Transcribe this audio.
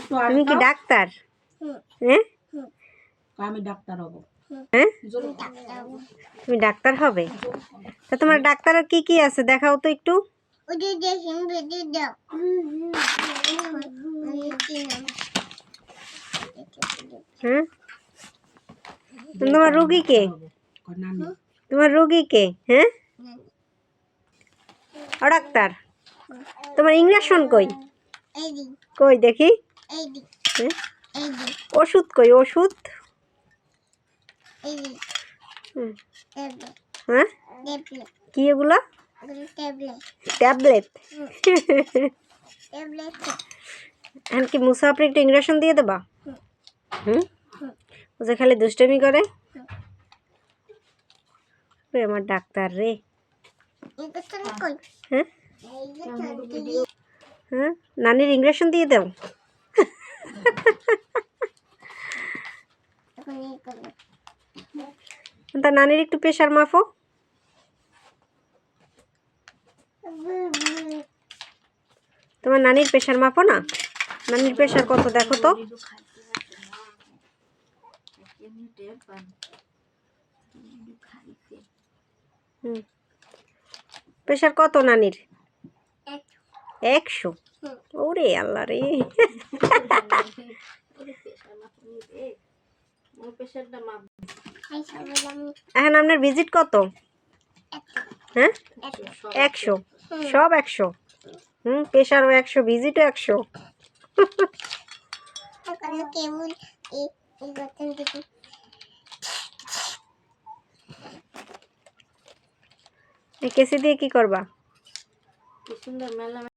তুমি কি ডাক্তার? হ্যাঁ, আমি ডাক্তার হব। হ্যাঁ, তুমি ডাক্তার হবে? তা তোমার ডাক্তারের কি কি আছে দেখাও তো একটু। হ্যাঁ, তোমার রোগী কে? তোমার রোগী কে? হ্যাঁ, ও ডাক্তার, তোমার ইঞ্জেকশন কই? কই দেখি। হ্যাঁ? ওষুধ কই? ওষুধ? হ্যাঁ, কি এগুলা? ট্যাবলেট। এখন কি মুসাফির একটু ইঞ্জেকশন দিয়ে দেবা? হুম, ও যে খালি দুষ্টমি করে। আমার ডাক্তার রে। হ্যাঁ, হ্যাঁ, নানির ইঞ্জেকশন দিয়ে দাও। তা নানির একটু প্রেশার মাপো। তোমার নানির প্রেশার মাপো না। নানির প্রেশার কত দেখো তো। প্রেশার কত নানির? 100। ওরে আল্লাহ রে। এখন আপনার ভিজিট কত? হ্যাঁ, 100। সব 100। প্রেশারও 100, ভিজিটও 100। কেসি দিয়ে কি করবা?